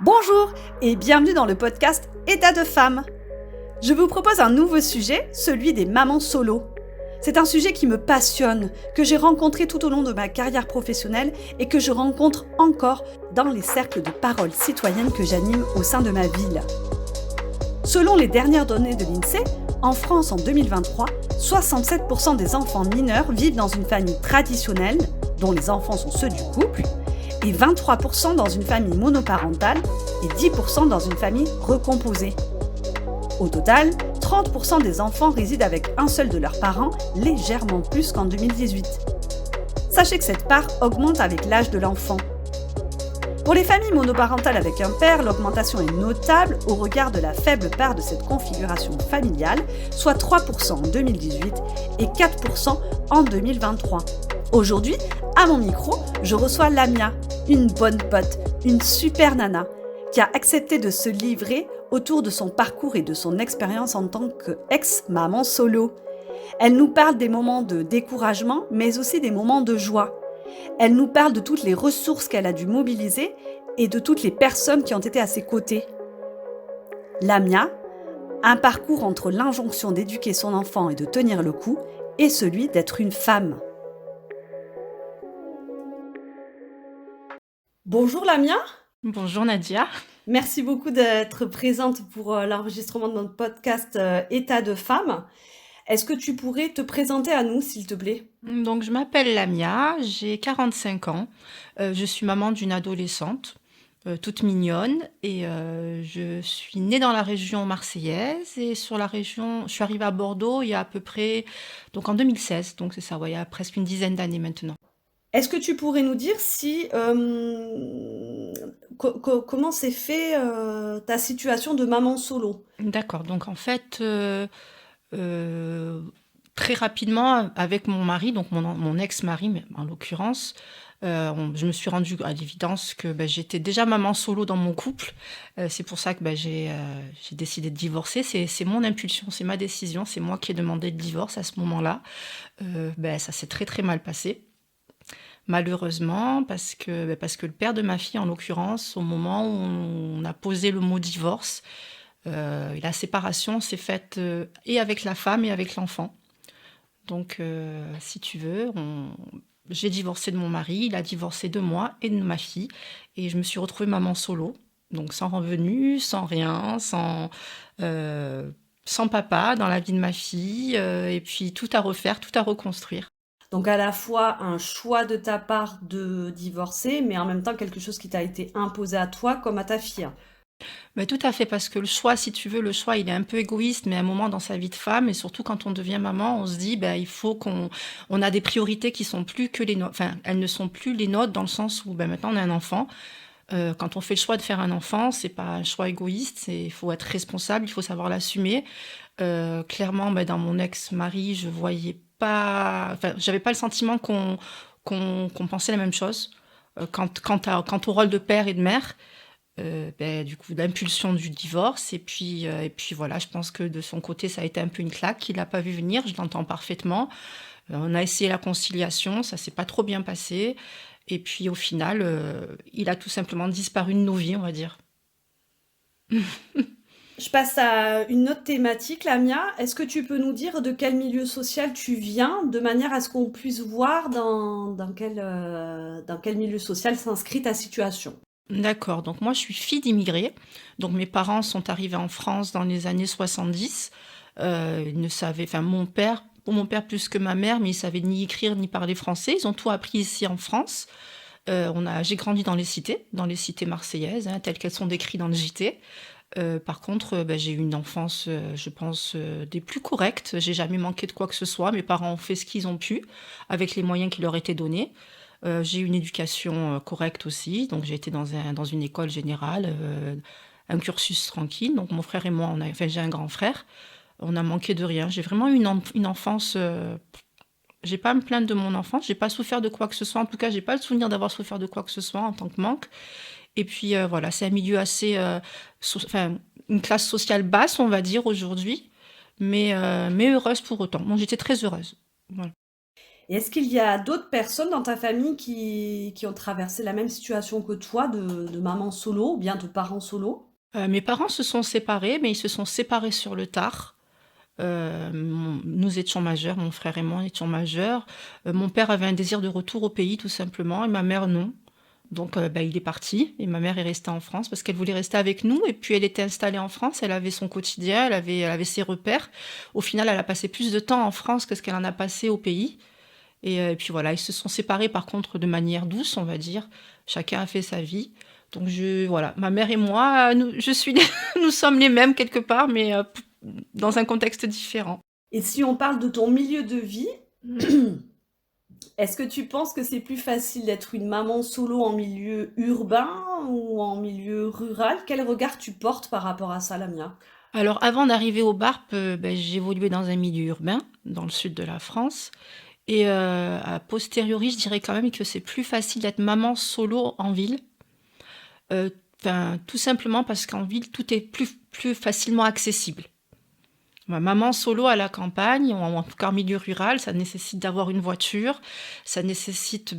Bonjour et bienvenue dans le podcast État de femme. Je vous propose un nouveau sujet, celui des mamans solo. C'est un sujet qui me passionne, que j'ai rencontré tout au long de ma carrière professionnelle et que je rencontre encore dans les cercles de parole citoyenne que j'anime au sein de ma ville. Selon les dernières données de l'INSEE, en France en 2023, 67% des enfants mineurs vivent dans une famille traditionnelle, dont les enfants sont ceux du couple, et 23% dans une famille monoparentale et 10% dans une famille recomposée. Au total, 30% des enfants résident avec un seul de leurs parents, légèrement plus qu'en 2018. Sachez que cette part augmente avec l'âge de l'enfant. Pour les familles monoparentales avec un père, l'augmentation est notable au regard de la faible part de cette configuration familiale, soit 3% en 2018 et 4% en 2023. Aujourd'hui, à mon micro, je reçois Lamia, une bonne pote, une super nana, qui a accepté de se livrer autour de son parcours et de son expérience en tant qu'ex-maman solo. Elle nous parle des moments de découragement, mais aussi des moments de joie. Elle nous parle de toutes les ressources qu'elle a dû mobiliser et de toutes les personnes qui ont été à ses côtés. Lamia, un parcours entre l'injonction d'éduquer son enfant et de tenir le coup, et celui d'être une femme. Bonjour Lamia. Bonjour Nadia. Merci beaucoup d'être présente pour l'enregistrement de notre podcast État de femme. Est-ce que tu pourrais te présenter à nous, s'il te plaît ? Donc je m'appelle Lamia, j'ai 45 ans, je suis maman d'une adolescente, toute mignonne et je suis née dans la région marseillaise et je suis arrivée à Bordeaux il y a à peu près, donc en 2016, donc c'est ça, ouais, il y a presque une dizaine d'années maintenant. Est-ce que tu pourrais nous dire si comment s'est fait ta situation de maman solo ? D'accord, donc en fait, euh, très rapidement, avec mon mari, donc mon ex-mari, mais en l'occurrence, je me suis rendue à l'évidence que j'étais déjà maman solo dans mon couple. C'est pour ça que j'ai décidé de divorcer. C'est mon impulsion, c'est ma décision, c'est moi qui ai demandé le divorce à ce moment-là. Ça s'est très très mal passé. Malheureusement, parce que le père de ma fille, en l'occurrence, au moment où on a posé le mot divorce, la séparation s'est faite et avec la femme et avec l'enfant. Donc, si tu veux, j'ai divorcé de mon mari, il a divorcé de moi et de ma fille. Et je me suis retrouvée maman solo, donc sans revenu, sans rien, sans papa dans la vie de ma fille, et puis tout à refaire, tout à reconstruire. Donc à la fois un choix de ta part de divorcer, mais en même temps quelque chose qui t'a été imposé à toi comme à ta fille. Mais tout à fait, parce que le choix, si tu veux, le choix, il est un peu égoïste, mais à un moment dans sa vie de femme, et surtout quand on devient maman, on se dit, il faut on a des priorités qui sont plus que les nôtres. Enfin, elles ne sont plus les nôtres dans le sens où maintenant on a un enfant. Quand on fait le choix de faire un enfant, c'est pas un choix égoïste, il faut être responsable, il faut savoir l'assumer. Clairement, dans mon ex-mari, je voyais pas, enfin, j'avais pas le sentiment qu'on pensait la même chose. Quant au rôle de père et de mère, du coup, l'impulsion du divorce. Et puis voilà, je pense que de son côté, ça a été un peu une claque qu'il n'a pas vu venir. Je l'entends parfaitement. On a essayé la conciliation, ça s'est pas trop bien passé. Et puis au final, il a tout simplement disparu de nos vies, on va dire. Je passe à une autre thématique, Lamia. Est-ce que tu peux nous dire de quel milieu social tu viens, de manière à ce qu'on puisse voir dans quel milieu social s'inscrit ta situation ? D'accord, donc moi je suis fille d'immigrés. Donc mes parents sont arrivés en France dans les années 70. Ils ne savaient, enfin pour mon père plus que ma mère, mais ils savaient ni écrire ni parler français. Ils ont tout appris ici en France. J'ai grandi dans les cités marseillaises, hein, telles qu'elles sont décrites dans le JT. Par contre, j'ai eu une enfance, je pense, des plus correctes. J'ai jamais manqué de quoi que ce soit. Mes parents ont fait ce qu'ils ont pu avec les moyens qui leur étaient donnés. J'ai eu une éducation correcte aussi. Donc, j'ai été dans une école générale, un cursus tranquille. Donc, mon frère et moi, j'ai un grand frère. On a manqué de rien. J'ai vraiment eu une enfance. J'ai pas à me plaindre de mon enfance. J'ai pas souffert de quoi que ce soit. En tout cas, j'ai pas le souvenir d'avoir souffert de quoi que ce soit en tant que manque. Et puis voilà, c'est un milieu assez, une classe sociale basse, on va dire aujourd'hui, mais heureuse pour autant. Bon, j'étais très heureuse. Voilà. Et est-ce qu'il y a d'autres personnes dans ta famille qui ont traversé la même situation que toi de maman solo ou bien de parents solo? Mes parents se sont séparés, mais ils se sont séparés sur le tard. Nous étions majeurs, mon frère et moi étions majeurs. Mon père avait un désir de retour au pays tout simplement et ma mère non. Donc il est parti et ma mère est restée en France parce qu'elle voulait rester avec nous et puis elle était installée en France, elle avait son quotidien, elle avait ses repères. Au final, elle a passé plus de temps en France que ce qu'elle en a passé au pays. Et puis voilà, ils se sont séparés par contre de manière douce, on va dire. Chacun a fait sa vie. Donc voilà, ma mère et moi, nous sommes les mêmes quelque part, mais dans un contexte différent. Et si on parle de ton milieu de vie, est-ce que tu penses que c'est plus facile d'être une maman solo en milieu urbain ou en milieu rural? Quel regard tu portes par rapport à ça, Lamia? Alors avant d'arriver au BARP, j'évoluais dans un milieu urbain, dans le sud de la France. Et a posteriori, je dirais quand même que c'est plus facile d'être maman solo en ville. Tout simplement parce qu'en ville, tout est plus facilement accessible. Maman solo à la campagne, ou en tout cas en milieu rural, ça nécessite d'avoir une voiture. Ça nécessite,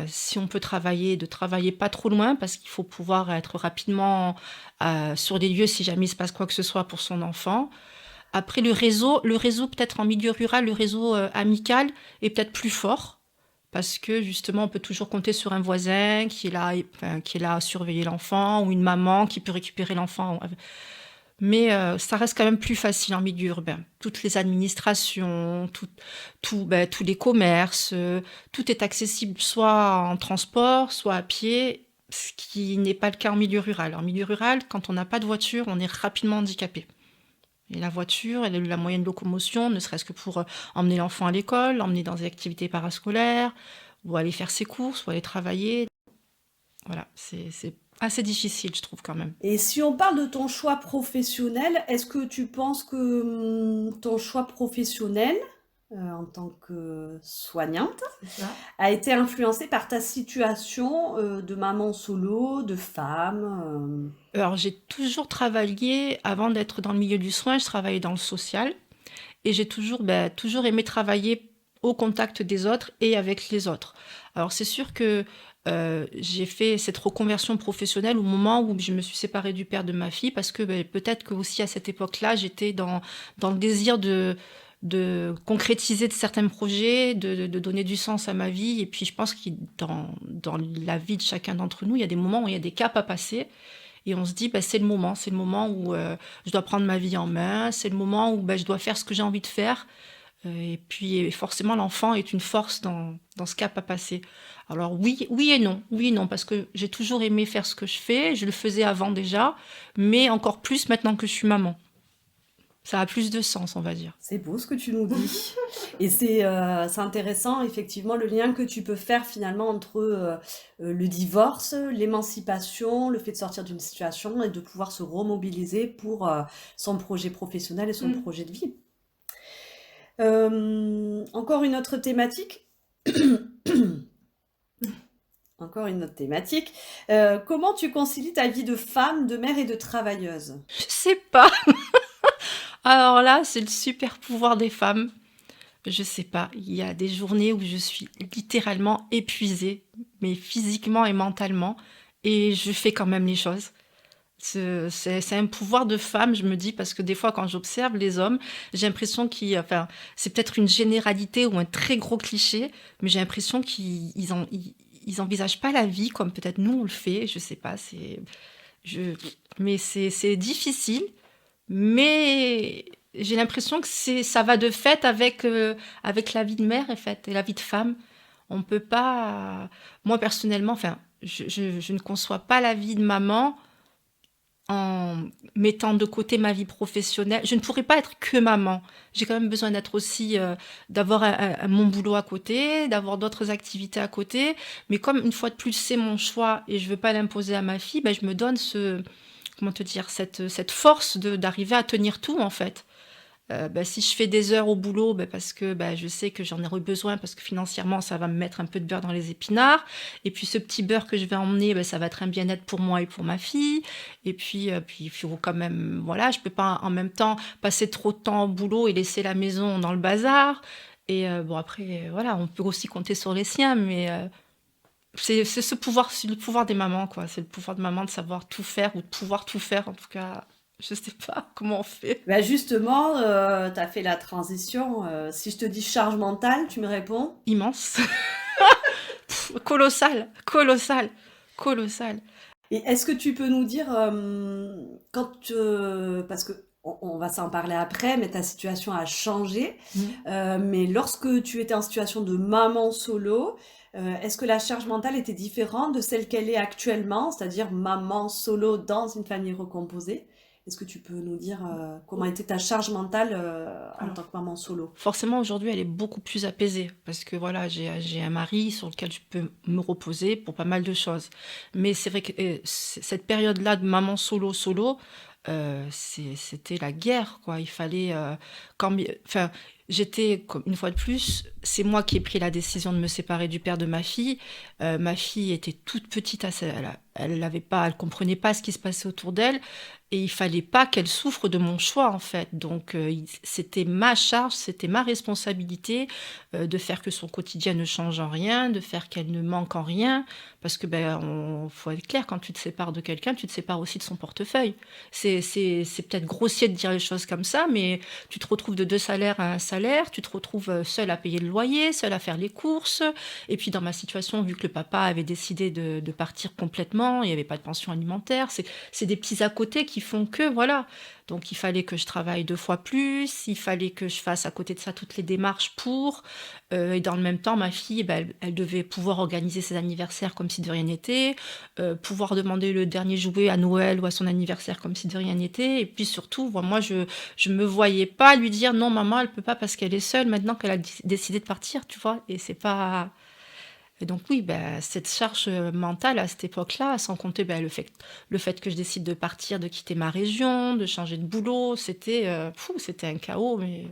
si on peut travailler, de travailler pas trop loin parce qu'il faut pouvoir être rapidement sur des lieux si jamais il se passe quoi que ce soit pour son enfant. Après, le réseau peut-être en milieu rural, le réseau amical est peut-être plus fort parce que justement, on peut toujours compter sur un voisin qui est là à surveiller l'enfant ou une maman qui peut récupérer l'enfant. Mais ça reste quand même plus facile en milieu urbain. Toutes les administrations, tous les commerces, tout est accessible soit en transport, soit à pied, ce qui n'est pas le cas en milieu rural. En milieu rural, quand on n'a pas de voiture, on est rapidement handicapé. Et la voiture, elle a eu la moyenne de locomotion, ne serait-ce que pour emmener l'enfant à l'école, l'emmener dans des activités parascolaires, ou aller faire ses courses, ou aller travailler. Voilà, c'est assez difficile, je trouve, quand même. Et si on parle de ton choix professionnel, est-ce que tu penses que ton choix professionnel en tant que soignante C'est ça. a été influencé par ta situation de maman solo, de femme? Alors, j'ai toujours travaillé, avant d'être dans le milieu du soin, je travaillais dans le social. Et j'ai toujours aimé travailler au contact des autres et avec les autres. Alors, c'est sûr que j'ai fait cette reconversion professionnelle au moment où je me suis séparée du père de ma fille, parce que peut-être que aussi à cette époque-là, j'étais dans le désir de concrétiser de certains projets, de donner du sens à ma vie. Et puis, je pense que dans la vie de chacun d'entre nous, il y a des moments où il y a des caps à passer. Et on se dit, c'est le moment où je dois prendre ma vie en main, c'est le moment où je dois faire ce que j'ai envie de faire. Et puis forcément, l'enfant est une force dans ce cap à passer. Alors oui et non, parce que j'ai toujours aimé faire ce que je fais, je le faisais avant déjà, mais encore plus maintenant que je suis maman. Ça a plus de sens, on va dire. C'est beau ce que tu nous dis. Et c'est intéressant, effectivement, le lien que tu peux faire finalement entre le divorce, l'émancipation, le fait de sortir d'une situation et de pouvoir se remobiliser pour son projet professionnel et son projet de vie. Encore une autre thématique. Encore une autre thématique. Comment tu concilies ta vie de femme, de mère et de travailleuse? Je sais pas. Alors là, c'est le super pouvoir des femmes. Je sais pas. Il y a des journées où je suis littéralement épuisée, mais physiquement et mentalement, et je fais quand même les choses. C'est un pouvoir de femme, je me dis, parce que des fois, quand j'observe les hommes, j'ai l'impression c'est peut-être une généralité ou un très gros cliché, mais j'ai l'impression ils envisagent pas la vie comme peut-être nous on le fait. Je sais pas, mais c'est difficile, mais j'ai l'impression que ça va de fait avec la vie de mère, en fait, et la vie de femme. On peut pas, moi personnellement, je ne conçois pas la vie de maman en mettant de côté ma vie professionnelle. Je ne pourrais pas être que maman. J'ai quand même besoin d'être aussi, d'avoir mon boulot à côté, d'avoir d'autres activités à côté. Mais comme une fois de plus, c'est mon choix et je veux pas l'imposer à ma fille, je me donne comment te dire, cette force d'arriver à tenir tout, en fait. Si je fais des heures au boulot, parce que je sais que j'en aurai besoin, parce que financièrement, ça va me mettre un peu de beurre dans les épinards. Et puis ce petit beurre que je vais emmener, ça va être un bien-être pour moi et pour ma fille. Et puis il faut quand même, voilà, je peux pas en même temps passer trop de temps au boulot et laisser la maison dans le bazar. Et bon après, voilà, on peut aussi compter sur les siens, mais c'est ce pouvoir, c'est le pouvoir des mamans, quoi. C'est le pouvoir de maman de savoir tout faire ou de pouvoir tout faire, en tout cas. Je sais pas comment on fait. Bah justement, tu as fait la transition. Si je te dis charge mentale, tu me réponds? Immense. Colossal, colossal, colossal. Et est-ce que tu peux nous dire, parce que on va s'en parler après, mais ta situation a changé. Mm. Mais lorsque tu étais en situation de maman solo, est-ce que la charge mentale était différente de celle qu'elle est actuellement, c'est-à-dire maman solo dans une famille recomposée? Est-ce que tu peux nous dire comment était ta charge mentale en Alors, tant que maman solo? forcément, aujourd'hui, elle est beaucoup plus apaisée parce que voilà, j'ai un mari sur lequel je peux me reposer pour pas mal de choses. Mais c'est vrai que cette période-là de maman solo, c'était la guerre, quoi. Il fallait, enfin, j'étais, une fois de plus, c'est moi qui ai pris la décision de me séparer du père de ma fille. Ma fille était toute petite, elle comprenait pas ce qui se passait autour d'elle. Et il fallait pas qu'elle souffre de mon choix, en fait. Donc, c'était ma charge, c'était ma responsabilité de faire que son quotidien ne change en rien, de faire qu'elle ne manque en rien. Parce que, faut être clair, quand tu te sépares de quelqu'un, tu te sépares aussi de son portefeuille. C'est peut-être grossier de dire les choses comme ça, mais tu te retrouves de 2 salaires à un salaire, tu te retrouves seule à payer le loyer, seule à faire les courses. Et puis, dans ma situation, vu que le papa avait décidé de partir complètement, il n'y avait pas de pension alimentaire, c'est des petits à côté qui font que, voilà. Donc, il fallait que je travaille 2 fois plus, il fallait que je fasse à côté de ça toutes les démarches pour. Et dans le même temps, ma fille, elle devait pouvoir organiser ses anniversaires comme si de rien n'était, pouvoir demander le dernier jouet à Noël ou à son anniversaire comme si de rien n'était. Et puis surtout, moi, je me voyais pas lui dire non, maman, elle peut pas parce qu'elle est seule maintenant qu'elle a décidé de partir, tu vois. Et c'est pas. Et donc oui, cette charge mentale à cette époque-là, sans compter le fait que je décide de partir, de quitter ma région, de changer de boulot, c'était un chaos. Mais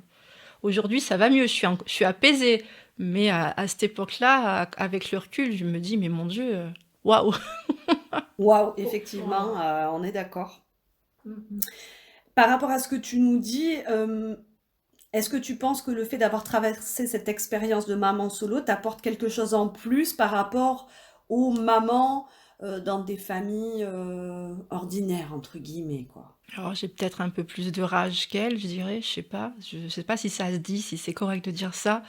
aujourd'hui, ça va mieux, je suis apaisée. Mais à cette époque-là, avec le recul, je me dis, mais mon Dieu, waouh! Waouh, effectivement, on est d'accord. Par rapport à ce que tu nous dis, est-ce que tu penses que le fait d'avoir traversé cette expérience de maman solo t'apporte quelque chose en plus par rapport aux mamans dans des familles ordinaires, entre guillemets, quoi? Alors j'ai peut-être un peu plus de rage qu'elle, je dirais, je sais pas. Je sais pas si ça se dit, si c'est correct de dire ça,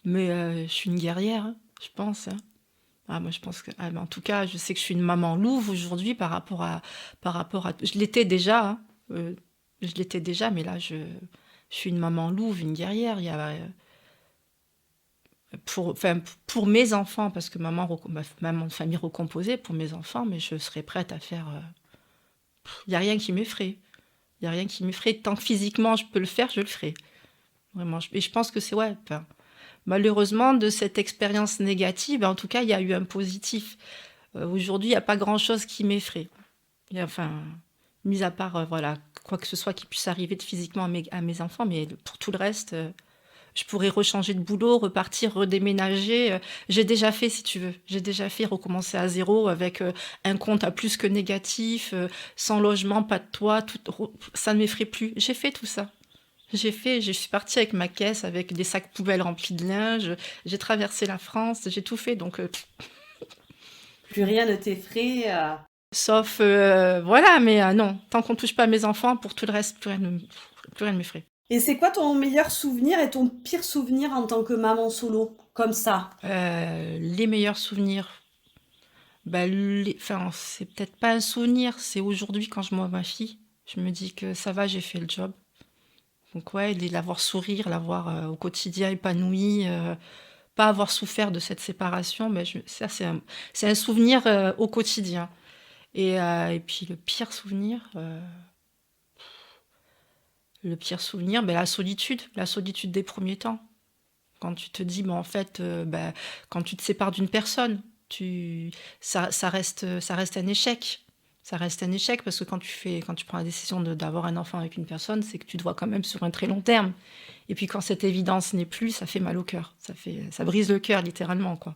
mais je suis une guerrière, hein, je pense, hein. Ah, moi, je pense que, mais en tout cas, je sais que je suis une maman louve aujourd'hui par rapport à. Je l'étais déjà, hein, je l'étais déjà, mais là, je suis une maman louve, une guerrière. Il y a, enfin, pour mes enfants, parce que maman de famille recomposée, pour mes enfants, mais je serais prête à faire. Il n'y a rien qui m'effraie. Il n'y a rien qui m'effraie. Tant que physiquement je peux le faire, je le ferai. Vraiment. Et je pense que c'est, ouais. Enfin, malheureusement, de cette expérience négative, en tout cas, il y a eu un positif. Aujourd'hui, il n'y a pas grand-chose qui m'effraie. Enfin, mis à part, voilà, quoi que ce soit qui puisse arriver de physiquement à mes enfants, mais pour tout le reste, je pourrais rechanger de boulot, repartir, redéménager. J'ai déjà fait, si tu veux. J'ai déjà fait recommencer à zéro avec un compte à plus que négatif, sans logement, pas de toit, ça ne m'effraie plus. J'ai fait tout ça. Je suis partie avec ma caisse, avec des sacs poubelles remplis de linge. J'ai traversé la France, j'ai tout fait. Donc, Plus rien ne t'effraie. sauf, voilà, mais non, tant qu'on touche pas à mes enfants, pour tout le reste, plus rien ne m'effraie. Et c'est quoi ton meilleur souvenir et ton pire souvenir en tant que maman solo, comme ça? Les meilleurs souvenirs, enfin, c'est peut-être pas un souvenir, c'est aujourd'hui quand je vois ma fille, je me dis que ça va, j'ai fait le job. Donc ouais, l'avoir sourire, l'avoir au quotidien épanoui, pas avoir souffert de cette séparation, ça c'est un souvenir au quotidien. Et puis le pire souvenir, la solitude des premiers temps. Quand tu te dis, en fait, quand tu te sépares d'une personne, ça reste un échec. Ça reste un échec parce que quand tu prends la décision d'avoir un enfant avec une personne, c'est que tu te vois quand même sur un très long terme. Et puis quand cette évidence n'est plus, ça fait mal au cœur. Ça brise le cœur littéralement, quoi.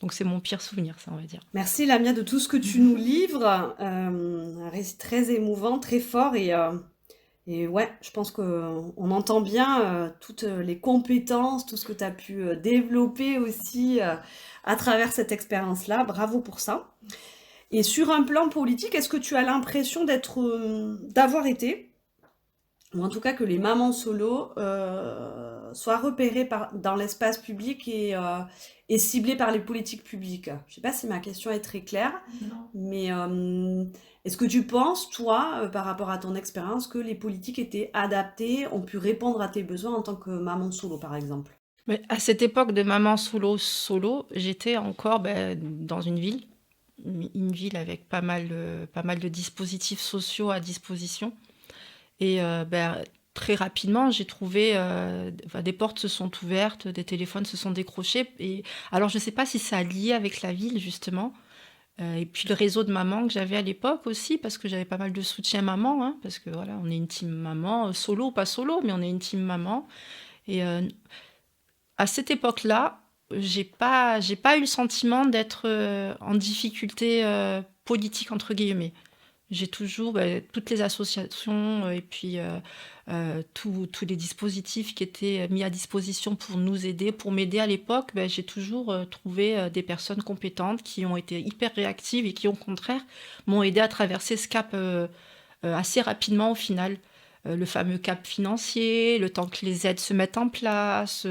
Donc c'est mon pire souvenir, ça, on va dire. Merci Lamia de tout ce que tu nous livres. Un récit très émouvant, très fort et Et ouais, je pense qu'on entend bien toutes les compétences, tout ce que tu as pu développer aussi à travers cette expérience-là. Bravo pour ça. Et sur un plan politique, est-ce que tu as l'impression d'avoir été, ou en tout cas que les mamans solo soient repérées dans l'espace public et ciblées par les politiques publiques? Je ne sais pas si ma question est très claire, Non. mais est-ce que tu penses, toi, par rapport à ton expérience, que les politiques étaient adaptées, ont pu répondre à tes besoins en tant que maman solo, par exemple? Mais à cette époque de maman solo, j'étais encore dans une ville avec pas mal de dispositifs sociaux à disposition. Et très rapidement, j'ai trouvé, des portes se sont ouvertes, des téléphones se sont décrochés. Et alors, je ne sais pas si ça a lié avec la ville, justement. Et puis le réseau de mamans que j'avais à l'époque aussi, parce que j'avais pas mal de soutien maman, hein, parce que voilà, on est une team maman, solo ou pas solo, mais on est une team maman. Et à cette époque-là, j'ai pas eu le sentiment d'être en difficulté politique, entre guillemets. J'ai toujours toutes les associations et puis tous les dispositifs qui étaient mis à disposition pour nous aider, pour m'aider à l'époque, j'ai toujours trouvé des personnes compétentes qui ont été hyper réactives et qui, au contraire, m'ont aidé à traverser ce cap assez rapidement au final. Le fameux cap financier, le temps que les aides se mettent en place,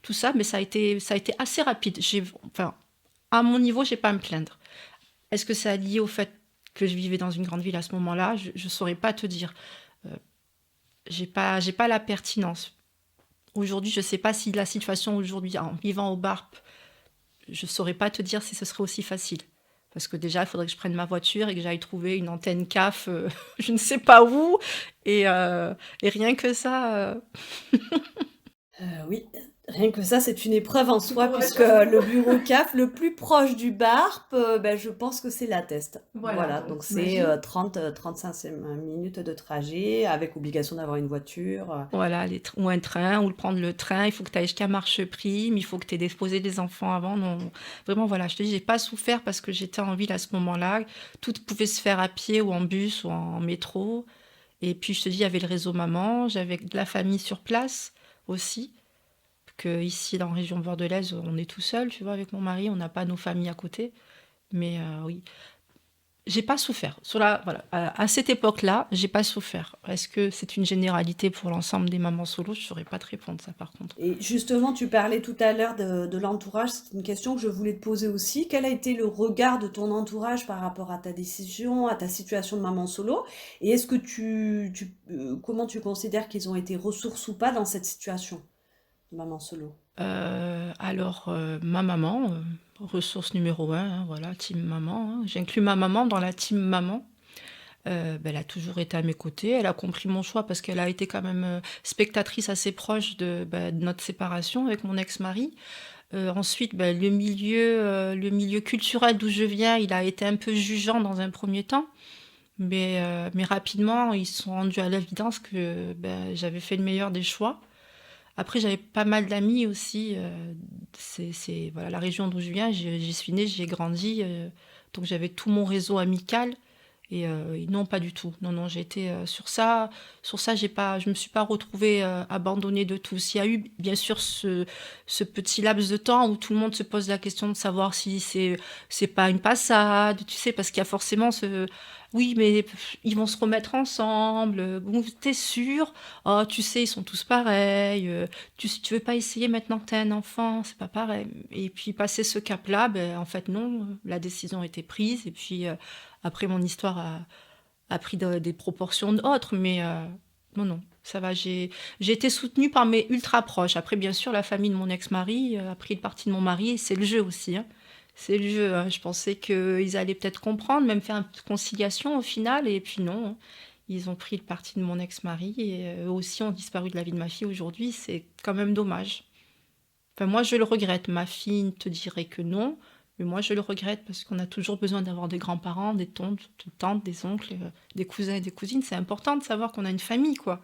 tout ça, mais ça a été assez rapide. Enfin, à mon niveau, j'ai pas à me plaindre. Est-ce que ça a lié au fait que je vivais dans une grande ville à ce moment-là? Je ne saurais pas te dire. Euh, j'ai pas la pertinence. Aujourd'hui, je ne sais pas si la situation aujourd'hui, en vivant au Barp, je ne saurais pas te dire si ce serait aussi facile. Parce que déjà, il faudrait que je prenne ma voiture et que j'aille trouver une antenne CAF, je ne sais pas où. Et rien que ça. Oui, rien que ça, c'est une épreuve en soi, Ouais, puisque j'avoue. le bureau CAF le plus proche du BARP, je pense que c'est la Teste. Voilà, Voilà, donc donc c'est t'imagines. 30-35 minutes de trajet, avec obligation d'avoir une voiture. Voilà, ou un train, ou prendre le train, il faut que tu ailles jusqu'à Marcheprime, il faut que tu aies déposé des enfants avant. Non, vraiment, voilà, je te dis, j'ai pas souffert parce que j'étais en ville à ce moment-là. Tout pouvait se faire à pied ou en bus ou en métro. Et puis, je te dis, il y avait le réseau maman, j'avais de la famille sur place aussi. Que ici, dans la région bordelaise, on est tout seul, tu vois, avec mon mari, on n'a pas nos familles à côté. Mais oui, j'ai pas souffert. Voilà, à cette époque-là, j'ai pas souffert. Est-ce que c'est une généralité pour l'ensemble des mamans solo? Je saurais pas te répondre, ça, par contre. Et justement, tu parlais tout à l'heure de l'entourage, c'est une question que je voulais te poser aussi. Quel a été le regard de ton entourage par rapport à ta décision, à ta situation de maman solo? Et est-ce que comment tu considères qu'ils ont été ressources ou pas dans cette situation de maman solo? Ma maman, ressource numéro un, hein, voilà, team maman, hein. J'inclus ma maman dans la team maman. Elle a toujours été à mes côtés. Elle a compris mon choix parce qu'elle a été quand même spectatrice assez proche de notre séparation avec mon ex-mari. Ensuite, le milieu culturel d'où je viens, il a été un peu jugeant dans un premier temps. Mais rapidement, ils se sont rendus à l'évidence que j'avais fait le meilleur des choix. Après, j'avais pas mal d'amis aussi. Voilà, la région d'où je viens, j'y suis née, j'y ai grandi. Donc j'avais tout mon réseau amical. Et non, pas du tout. Non, non, j'ai été sur ça, je me suis pas retrouvée abandonnée de tous. Il y a eu bien sûr ce petit laps de temps où tout le monde se pose la question de savoir si c'est pas une passade, tu sais, parce qu'il y a forcément oui, mais ils vont se remettre ensemble. Bon, t'es sûr? Oh, tu sais, ils sont tous pareils. Tu veux pas essayer maintenant que t'as un enfant? C'est pas pareil. Et puis passer ce cap-là, en fait non, la décision a été prise. Et puis après, mon histoire a pris des proportions autres, mais non, non, ça va. J'ai été soutenue par mes ultra proches. Après, bien sûr, la famille de mon ex-mari a pris le parti de mon mari, et c'est le jeu aussi, hein. C'est le jeu, hein. Je pensais qu'ils allaient peut-être comprendre, même faire une petite conciliation au final, et puis non, hein. Ils ont pris le parti de mon ex-mari, et eux aussi ont disparu de la vie de ma fille aujourd'hui. C'est quand même dommage. Enfin, moi, je le regrette. Ma fille te dirait que non, mais moi, je le regrette parce qu'on a toujours besoin d'avoir des grands-parents, des tantes, des oncles, des cousins et des cousines. C'est important de savoir qu'on a une famille, quoi.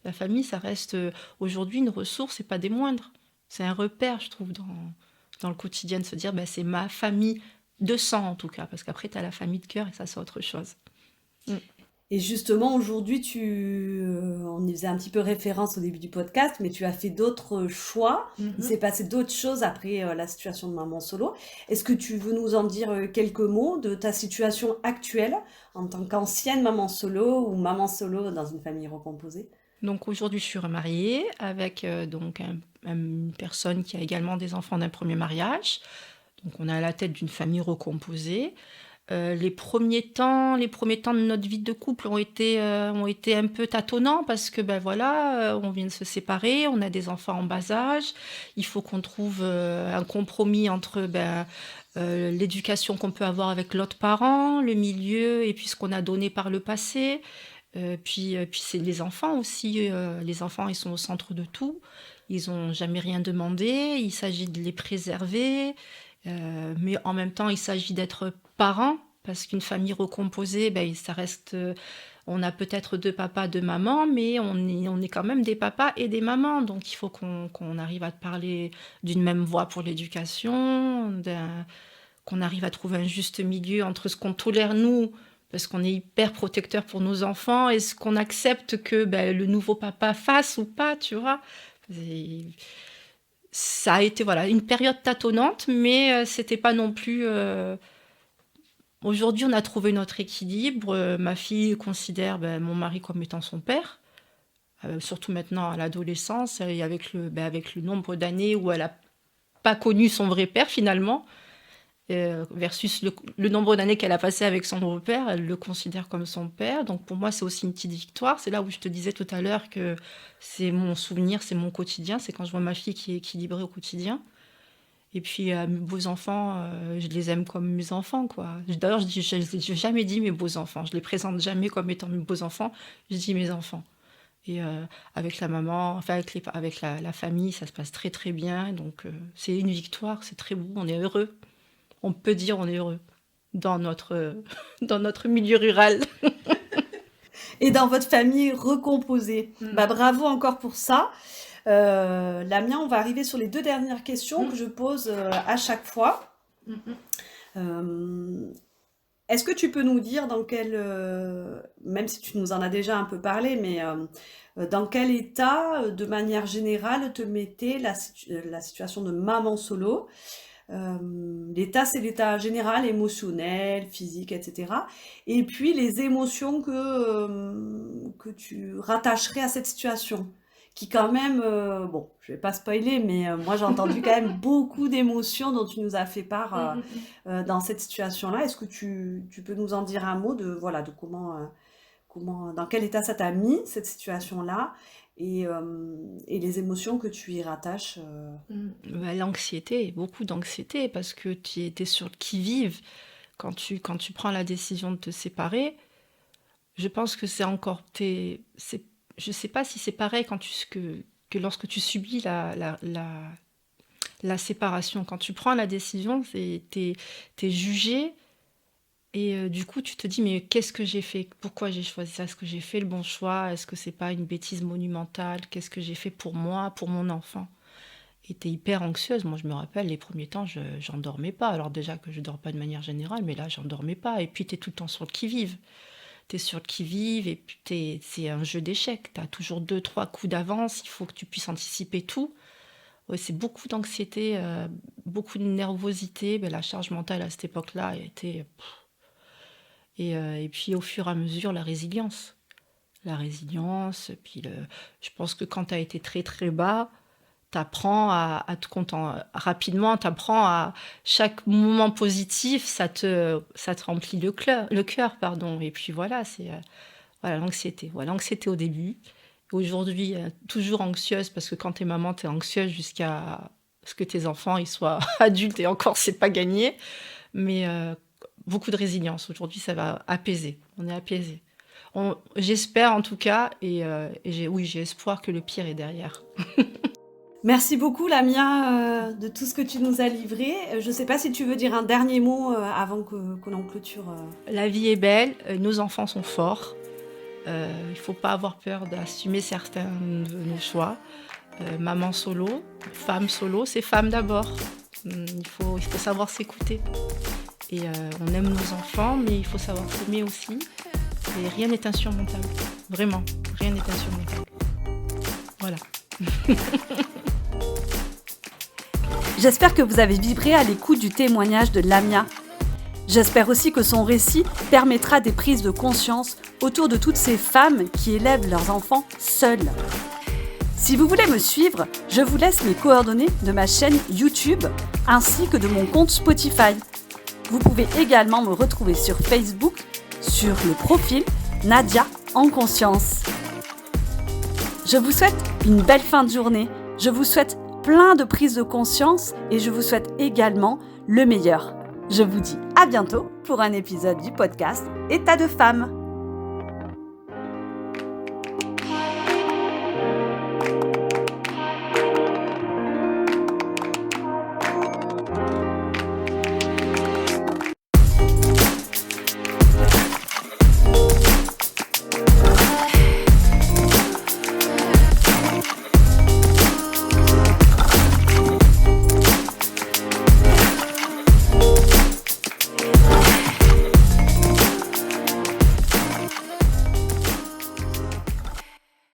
La famille, ça reste aujourd'hui une ressource et pas des moindres. C'est un repère, je trouve, dans le quotidien de se dire, c'est ma famille de sang, en tout cas, parce qu'après, tu as la famille de cœur et ça, c'est autre chose. Mm. Et justement, aujourd'hui, on y faisait un petit peu référence au début du podcast, mais tu as fait d'autres choix. Il s'est passé d'autres choses après la situation de maman solo. Est-ce que tu veux nous en dire quelques mots de ta situation actuelle en tant qu'ancienne maman solo ou maman solo dans une famille recomposée? Donc aujourd'hui, je suis remariée avec donc une personne qui a également des enfants d'un premier mariage. Donc on est à la tête d'une famille recomposée. Les premiers temps de notre vie de couple ont été un peu tâtonnants parce que ben voilà, on vient de se séparer, on a des enfants en bas âge. Il faut qu'on trouve un compromis entre l'éducation qu'on peut avoir avec l'autre parent, le milieu et puis ce qu'on a donné par le passé. Puis c'est les enfants aussi. Les enfants, ils sont au centre de tout. Ils n'ont jamais rien demandé. Il s'agit de les préserver. Mais en même temps, il s'agit d'être parent, parce qu'une famille recomposée, ben, ça reste. On a peut-être deux papas, deux mamans, mais on est quand même des papas et des mamans. Donc il faut qu'on arrive à parler d'une même voix pour l'éducation, qu'on arrive à trouver un juste milieu entre ce qu'on tolère nous, parce qu'on est hyper protecteur pour nos enfants, et ce qu'on accepte que ben, le nouveau papa fasse ou pas, tu vois. Et ça a été voilà, une période tâtonnante, mais c'était pas non plus... Aujourd'hui, on a trouvé notre équilibre. Ma fille considère ben, mon mari comme étant son père, surtout maintenant à l'adolescence, et avec le nombre d'années où elle n'a pas connu son vrai père finalement. Versus le nombre d'années qu'elle a passé avec son nouveau père, elle le considère comme son père. Donc pour moi, c'est aussi une petite victoire. C'est là où je te disais tout à l'heure que c'est mon souvenir, c'est mon quotidien. C'est quand je vois ma fille qui est équilibrée au quotidien. Et puis mes beaux-enfants, je les aime comme mes enfants, quoi. D'ailleurs, je n'ai jamais dit mes beaux-enfants. Je les présente jamais comme étant mes beaux-enfants. Je dis mes enfants. Et avec la maman, enfin avec la famille, ça se passe très très bien. Donc c'est une victoire, c'est très beau, on est heureux. On peut dire on est heureux dans notre milieu rural. Et dans votre famille recomposée. Bah, bravo encore pour ça. Lamia, on va arriver sur les 2 dernières questions que je pose à chaque fois. Est-ce que tu peux nous dire dans quel, même si tu nous en as déjà un peu parlé, mais dans quel état, de manière générale, te mettait la situation de maman solo? L'état, c'est l'état général, émotionnel, physique, etc. Et puis les émotions que tu rattacherais à cette situation, qui quand même, bon, je vais pas spoiler, mais moi j'ai entendu quand même beaucoup d'émotions dont tu nous as fait part dans cette situation-là. Est-ce que tu peux nous en dire un mot de, voilà, de dans quel état ça t'a mis, cette situation-là, et les émotions que tu y rattaches L'anxiété, beaucoup d'anxiété, parce que tu étais sur le qui-vive. Quand tu prends la décision de te séparer, je pense que c'est encore... je ne sais pas si c'est pareil que lorsque tu subis la séparation. Quand tu prends la décision, t'es jugé, et du coup, tu te dis, mais qu'est-ce que j'ai fait? Pourquoi j'ai choisi ça? Est-ce que j'ai fait le bon choix? Est-ce que c'est pas une bêtise monumentale? Qu'est-ce que j'ai fait pour moi, pour mon enfant? Et t'es hyper anxieuse. Moi, je me rappelle, les premiers temps, j'en dormais pas. Alors déjà que je dors pas de manière générale, mais là, j'en dormais pas. Et puis, t'es tout le temps sur le qui-vive. T'es sur le qui-vive, et puis c'est un jeu d'échecs. T'as toujours 2, 3 coups d'avance. Il faut que tu puisses anticiper tout. Ouais, c'est beaucoup d'anxiété, beaucoup de nervosité. Ben, la charge mentale à cette époque-là était... Et puis, au fur et à mesure, la résilience. La résilience, puis je pense que quand tu as été très très bas, tu apprends à te contenter rapidement, tu apprends à chaque moment positif, ça te remplit le cœur, pardon. Et puis voilà, c'est voilà, l'anxiété. Voilà, l'anxiété au début. Aujourd'hui, toujours anxieuse, parce que quand t'es maman, t'es anxieuse jusqu'à ce que tes enfants ils soient adultes, et encore, c'est pas gagné. Mais beaucoup de résilience. Aujourd'hui, ça va apaiser. On est apaisé. J'espère en tout cas, et j'ai espoir que le pire est derrière. Merci beaucoup, Lamia, de tout ce que tu nous as livré. Je ne sais pas si tu veux dire un dernier mot avant que l'on clôture. La vie est belle, nos enfants sont forts. Il ne faut pas avoir peur d'assumer certains de nos choix. Maman solo, femme solo, c'est femme d'abord. Il faut savoir s'écouter. Et on aime nos enfants, mais il faut savoir s'aimer aussi. rien n'est insurmontable. Vraiment, rien n'est insurmontable. Voilà. J'espère que vous avez vibré à l'écoute du témoignage de Lamia. J'espère aussi que son récit permettra des prises de conscience autour de toutes ces femmes qui élèvent leurs enfants seules. Si vous voulez me suivre, je vous laisse les coordonnées de ma chaîne YouTube ainsi que de mon compte Spotify. Vous pouvez également me retrouver sur Facebook, sur le profil Nadia en conscience. Je vous souhaite une belle fin de journée. Je vous souhaite plein de prises de conscience et je vous souhaite également le meilleur. Je vous dis à bientôt pour un épisode du podcast État de femme.